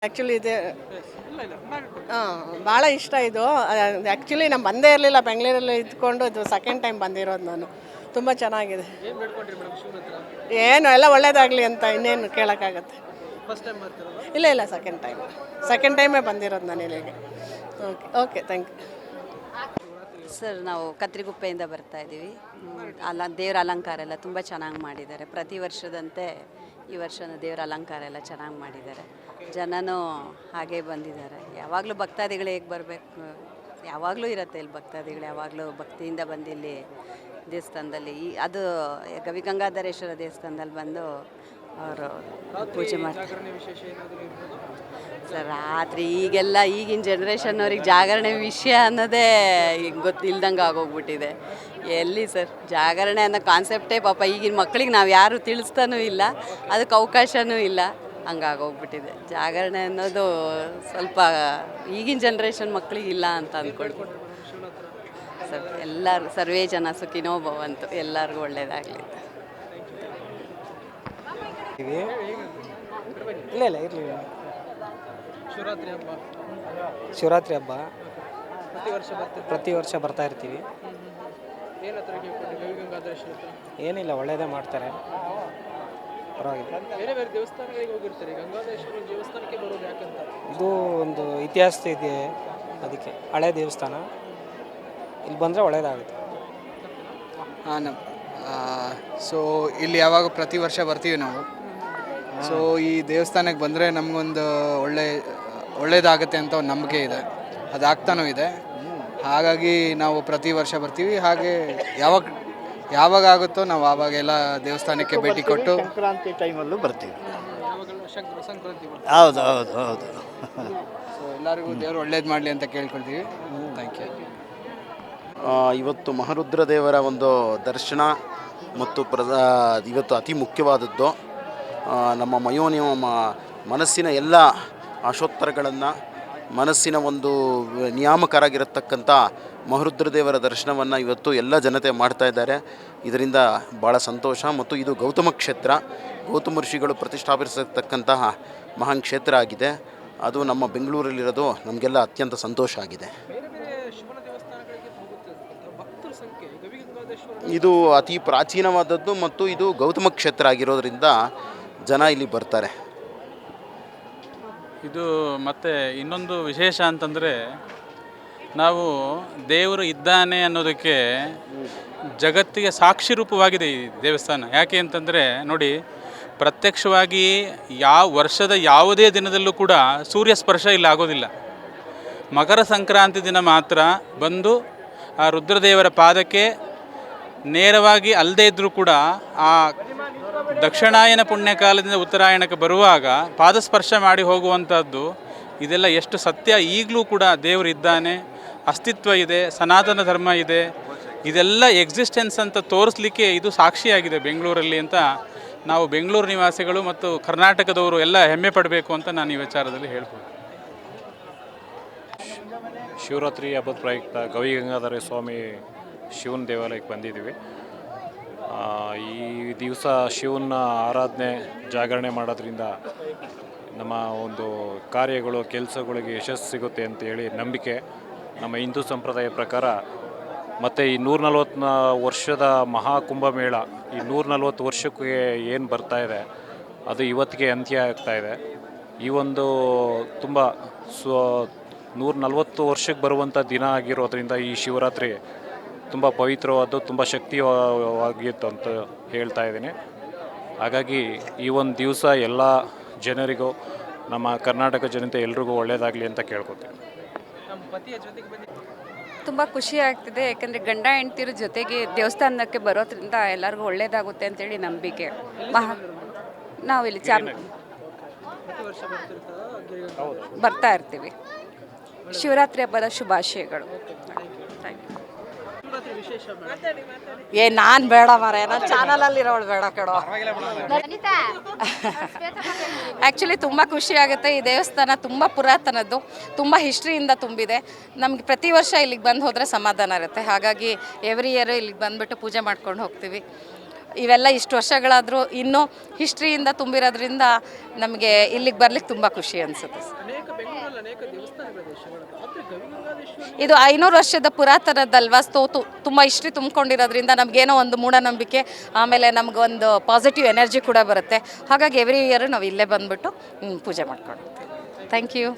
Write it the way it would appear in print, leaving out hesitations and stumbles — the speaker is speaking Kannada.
ಆ್ಯಕ್ಚುಲಿ ಇದೆ. ಭಾಳ ಇಷ್ಟ ಇದು. ಆ್ಯಕ್ಚುಲಿ ನಾನು ಬಂದೇ ಇರಲಿಲ್ಲ, ಬೆಂಗಳೂರಲ್ಲಿ ಇದ್ಕೊಂಡು ಇದು ಸೆಕೆಂಡ್ ಟೈಮ್ ಬಂದಿರೋದು ನಾನು. ತುಂಬ ಚೆನ್ನಾಗಿದೆ. ಏನು ಎಲ್ಲ ಒಳ್ಳೇದಾಗಲಿ ಅಂತ ಇನ್ನೇನು ಕೇಳೋಕ್ಕಾಗತ್ತೆ. ಇಲ್ಲ ಇಲ್ಲ, ಸೆಕೆಂಡ್ ಟೈಮೇ ಬಂದಿರೋದು ನಾನು ಇಲ್ಲಿಗೆ. Okay okay, thank you. Sir, ನಾವು ಕತ್ರಿಗುಪ್ಪೆಯಿಂದ ಬರ್ತಾ ಇದ್ದೀವಿ. ದೇವರ ಅಲಂಕಾರ ಎಲ್ಲ ತುಂಬ ಚೆನ್ನಾಗಿ ಮಾಡಿದ್ದಾರೆ. ಪ್ರತಿ ವರ್ಷದಂತೆ ಈ ವರ್ಷನೂ ದೇವರ ಅಲಂಕಾರ ಎಲ್ಲ ಚೆನ್ನಾಗಿ ಮಾಡಿದ್ದಾರೆ. ಜನನೂ ಹಾಗೆ ಬಂದಿದ್ದಾರೆ. ಯಾವಾಗಲೂ ಭಕ್ತಾದಿಗಳು ಹೇಗೆ ಬರಬೇಕು, ಯಾವಾಗಲೂ ಇರುತ್ತೆ ಇಲ್ಲಿ ಭಕ್ತಾದಿಗಳು. ಯಾವಾಗಲೂ ಭಕ್ತಿಯಿಂದ ಬಂದು ಇಲ್ಲಿ ದೇವಸ್ಥಾನದಲ್ಲಿ ಅದು ಗವಿಗಂಗಾಧರೇಶ್ವರ ದೇವಸ್ಥಾನದಲ್ಲಿ ಬಂದು ಅವರು ಪೂಜೆ ಮಾಡ್ತಾರೆ. ಸರ್, ರಾತ್ರಿ ಈಗಿನ ಜನ್ರೇಷನ್ನವ್ರಿಗೆ ಜಾಗರಣೆ ವಿಷಯ ಅನ್ನೋದೇ ಗೊತ್ತಿಲ್ದಂಗೆ ಆಗೋಗ್ಬಿಟ್ಟಿದೆ. ಎಲ್ಲಿ ಸರ್ ಜಾಗರಣೆ ಅನ್ನೋ ಕಾನ್ಸೆಪ್ಟೇ ಪಾಪ ಈಗಿನ ಮಕ್ಕಳಿಗೆ ನಾವು ಯಾರು ತಿಳಿಸ್ತಾನೂ ಇಲ್ಲ, ಅದಕ್ಕೆ ಅವಕಾಶವೂ ಇಲ್ಲ. ಹಂಗಾಗೋಗ್ಬಿಟ್ಟಿದೆ. ಜಾಗರಣೆ ಅನ್ನೋದು ಸ್ವಲ್ಪ ಈಗಿನ ಜನ್ರೇಷನ್ ಮಕ್ಕಳಿಗೆ ಇಲ್ಲ ಅಂತ ಅಂದ್ಕೊಳ್ತೀನಿ. ಸರ್, ಎಲ್ಲರೂ ಸರ್ವೇ ಜನ ಸುಖಿನೋ ಭವಂತು, ಎಲ್ಲರಿಗೂ ಒಳ್ಳೆಯದಾಗಲಿ. ಇಲ್ಲ ಇಲ್ಲ ಇರಲಿಲ್ಲ. ಶಿವರಾತ್ರಿ ಹಬ್ಬ ಪ್ರತಿ ವರ್ಷ ಬರ್ತಾ ಇರ್ತೀವಿ. ಏನಿಲ್ಲ, ಒಳ್ಳೆಯದೇ ಮಾಡ್ತಾರೆ, ಪರವಾಗಿಲ್ಲ. ಇದು ಒಂದು ಇತಿಹಾಸ ಇದೆ, ಅದಕ್ಕೆ ಹಳೆ ದೇವಸ್ಥಾನ. ಇಲ್ಲಿ ಬಂದರೆ ಒಳ್ಳೆಯದಾಗುತ್ತೆ. ಸೊ ಇಲ್ಲಿ ಯಾವಾಗ ಪ್ರತಿ ವರ್ಷ ಬರ್ತೀವಿ ನಾವು. ಸೊ ಈ ದೇವಸ್ಥಾನಕ್ಕೆ ಬಂದರೆ ನಮಗೊಂದು ಒಳ್ಳೇದಾಗುತ್ತೆ ಅಂತ ಒಂದು ನಂಬಿಕೆ ಇದೆ, ಅದಾಗ್ತಾನೂ ಇದೆ. ಹಾಗಾಗಿ ನಾವು ಪ್ರತಿ ವರ್ಷ ಬರ್ತೀವಿ. ಹಾಗೆ ಯಾವಾಗ ಆಗುತ್ತೋ ನಾವು ಆವಾಗೆಲ್ಲ ದೇವಸ್ಥಾನಕ್ಕೆ ಭೇಟಿ ಕೊಟ್ಟು ಸಂಕ್ರಾಂತಿ ಟೈಮಲ್ಲೂ ಬರ್ತೀವಿ. ಹೌದು ಹೌದು ಹೌದು. ಸೊ ಎಲ್ಲರಿಗೂ ದೇವರು ಒಳ್ಳೇದು ಮಾಡಲಿ ಅಂತ ಕೇಳ್ಕೊಳ್ತೀವಿ. Thank you. ಇವತ್ತು ಮಹಾರುದ್ರ ದೇವರ ಒಂದು ದರ್ಶನ ಮತ್ತು ಇವತ್ತು ಅತಿ ಮುಖ್ಯವಾದದ್ದು. ನಮ್ಮ ಮನಸ್ಸಿನ ಎಲ್ಲ ಆಶೋತ್ತರಗಳನ್ನು, ಮನಸ್ಸಿನ ಒಂದು ನಿಯಾಮಕರಾಗಿರತಕ್ಕಂಥ ಮಹಾರುದ್ರ ದೇವರ ದರ್ಶನವನ್ನು ಇವತ್ತು ಎಲ್ಲ ಜನತೆ ಮಾಡ್ತಾ ಇದ್ದಾರೆ. ಇದರಿಂದ ಭಾಳ ಸಂತೋಷ. ಮತ್ತು ಇದು ಗೌತಮ ಕ್ಷೇತ್ರ, ಗೌತಮ ಋಷಿಗಳು ಪ್ರತಿಷ್ಠಾಪಿಸಿರ್ತಕ್ಕಂತಹ ಮಹಾನ್ ಕ್ಷೇತ್ರ ಆಗಿದೆ. ಅದು ನಮ್ಮ ಬೆಂಗಳೂರಲ್ಲಿರೋದು ನಮಗೆಲ್ಲ ಅತ್ಯಂತ ಸಂತೋಷ ಆಗಿದೆ. ಇದು ಅತಿ ಪ್ರಾಚೀನವಾದದ್ದು ಮತ್ತು ಇದು ಗೌತಮ ಕ್ಷೇತ್ರ ಆಗಿರೋದ್ರಿಂದ ಜನ ಇಲ್ಲಿ ಬರ್ತಾರೆ. ಇದು ಮತ್ತು ಇನ್ನೊಂದು ವಿಶೇಷ ಅಂತಂದರೆ, ನಾವು ದೇವರು ಇದ್ದಾನೆ ಅನ್ನೋದಕ್ಕೆ ಜಗತ್ತಿಗೆ ಸಾಕ್ಷಿ ರೂಪವಾಗಿದೆ ಈ ದೇವಸ್ಥಾನ. ಯಾಕೆ ಅಂತಂದರೆ ನೋಡಿ, ಪ್ರತ್ಯಕ್ಷವಾಗಿ ವರ್ಷದ ಯಾವುದೇ ದಿನದಲ್ಲೂ ಕೂಡ ಸೂರ್ಯ ಸ್ಪರ್ಶ ಇಲ್ಲಿ ಆಗೋದಿಲ್ಲ. ಮಕರ ಸಂಕ್ರಾಂತಿ ದಿನ ಮಾತ್ರ ಬಂದು ಆ ರುದ್ರದೇವರ ಪಾದಕ್ಕೆ ನೇರವಾಗಿ ಅಲ್ಲದೇ ಇದ್ದರೂ ಕೂಡ ಆ ದಕ್ಷಿಣಾಯನ ಪುಣ್ಯಕಾಲದಿಂದ ಉತ್ತರಾಯಣಕ್ಕೆ ಬರುವಾಗ ಪಾದಸ್ಪರ್ಶ ಮಾಡಿ ಹೋಗುವಂಥದ್ದು. ಇದೆಲ್ಲ ಎಷ್ಟು ಸತ್ಯ. ಈಗಲೂ ಕೂಡ ದೇವರಿದ್ದಾನೆ, ಅಸ್ತಿತ್ವ ಇದೆ, ಸನಾತನ ಧರ್ಮ ಇದೆ, ಇದೆಲ್ಲ ಎಕ್ಸಿಸ್ಟೆನ್ಸ್ ಅಂತ ತೋರಿಸ್ಲಿಕ್ಕೆ ಇದು ಸಾಕ್ಷಿಯಾಗಿದೆ ಬೆಂಗಳೂರಲ್ಲಿ ಅಂತ ನಾವು ಬೆಂಗಳೂರು ನಿವಾಸಿಗಳು ಮತ್ತು ಕರ್ನಾಟಕದವರು ಎಲ್ಲ ಹೆಮ್ಮೆ ಪಡಬೇಕು ಅಂತ ನಾನು ಈ ವಿಚಾರದಲ್ಲಿ ಹೇಳ್ಬೋದು. ಶಿವರಾತ್ರಿ ಹಬ್ಬದ ಪ್ರಯುಕ್ತ ಗವಿಗಂಗಾಧರ ಸ್ವಾಮಿ ಶಿವನ ದೇವಾಲಯಕ್ಕೆ ಬಂದಿದ್ದೀವಿ. ಈ ದಿವಸ ಶಿವನ ಆರಾಧನೆ, ಜಾಗರಣೆ ಮಾಡೋದ್ರಿಂದ ನಮ್ಮ ಒಂದು ಕಾರ್ಯಗಳು, ಕೆಲಸಗಳಿಗೆ ಯಶಸ್ಸು ಸಿಗುತ್ತೆ ಅಂತೇಳಿ ನಂಬಿಕೆ ನಮ್ಮ ಹಿಂದೂ ಸಂಪ್ರದಾಯ ಪ್ರಕಾರ. ಮತ್ತು ಈ 140 ವರ್ಷದ ಮಹಾಕುಂಭಮೇಳ, ಈ 140 ವರ್ಷಕ್ಕೆ ಏನು ಬರ್ತಾಯಿದೆ ಅದು ಇವತ್ತಿಗೆ ಅಂತ್ಯ ಆಗ್ತಾಯಿದೆ. ಈ ಒಂದು ತುಂಬ 140 ವರ್ಷಕ್ಕೆ ಬರುವಂಥ ದಿನ ಆಗಿರೋದ್ರಿಂದ ಈ ಶಿವರಾತ್ರಿ ತುಂಬ ಪವಿತ್ರವಾದ್ದು, ತುಂಬ ಶಕ್ತಿವಾಗಿತ್ತು ಅಂತ ಹೇಳ್ತಾ ಇದ್ದೀನಿ. ಹಾಗಾಗಿ ಈ ಒಂದು ದಿವಸ ಎಲ್ಲ ಜನರಿಗೂ, ನಮ್ಮ ಕರ್ನಾಟಕ ಜನತೆ ಎಲ್ರಿಗೂ ಒಳ್ಳೆಯದಾಗಲಿ ಅಂತ ಕೇಳ್ಕೊತೀನಿ. ತುಂಬ ಖುಷಿ ಆಗ್ತಿದೆ, ಯಾಕಂದರೆ ಗಂಡ ಹೆಂಡ್ತಿರ ಜೊತೆಗೆ ದೇವಸ್ಥಾನಕ್ಕೆ ಬರೋದ್ರಿಂದ ಎಲ್ಲರಿಗೂ ಒಳ್ಳೆಯದಾಗುತ್ತೆ ಅಂತೇಳಿ ನಂಬಿಕೆ. ನಾವು ಇಲ್ಲಿ ಬರ್ತಾ ಇರ್ತೀವಿ. ಶಿವರಾತ್ರಿ ಹಬ್ಬದ ಶುಭಾಶಯಗಳು. ನಾನು ಬೇಡ ಮಾರೇ, ನಾನು ಚಾನಲಲ್ಲಿರೋಳು ಬೇಡ ಕಡೋ. ಆ್ಯಕ್ಚುಲಿ ತುಂಬ ಖುಷಿ ಆಗುತ್ತೆ. ಈ ದೇವಸ್ಥಾನ ತುಂಬ ಪುರಾತನದ್ದು, ತುಂಬ ಹಿಸ್ಟ್ರಿಯಿಂದ ತುಂಬಿದೆ. ನಮಗೆ ಪ್ರತಿ ವರ್ಷ ಇಲ್ಲಿಗೆ ಬಂದು ಹೋದರೆ ಸಮಾಧಾನ ಇರುತ್ತೆ. ಹಾಗಾಗಿ ಎವ್ರಿ ಇಯರ್ ಇಲ್ಲಿಗೆ ಬಂದುಬಿಟ್ಟು ಪೂಜೆ ಮಾಡ್ಕೊಂಡು ಹೋಗ್ತೀವಿ. ಇವೆಲ್ಲ ಇಷ್ಟು ವರ್ಷಗಳಾದರೂ ಇನ್ನೂ ಹಿಸ್ಟ್ರಿಯಿಂದ ತುಂಬಿರೋದ್ರಿಂದ ನಮಗೆ ಇಲ್ಲಿಗೆ ಬರ್ಲಿಕ್ಕೆ ತುಂಬ ಖುಷಿ ಅನಿಸುತ್ತೆ ಸರ್. ಇದು 500 ವರ್ಷದ ಪುರಾತನದಲ್ವಾ ತುಂಬ ಹಿಸ್ಟ್ರಿ ತುಂಬಿಕೊಂಡಿರೋದ್ರಿಂದ ನಮಗೇನೋ ಒಂದು ಮೂಢನಂಬಿಕೆ, ಆಮೇಲೆ ನಮಗೊಂದು ಪಾಸಿಟಿವ್ ಎನರ್ಜಿ ಕೂಡ ಬರುತ್ತೆ. ಹಾಗಾಗಿ ಎವ್ರಿ ಇಯರ್ ನಾವು ಇಲ್ಲೇ ಬಂದುಬಿಟ್ಟು ಪೂಜೆ ಮಾಡ್ಕೊಂಡು ಹೋಗ್ತೀವಿ. Thank you.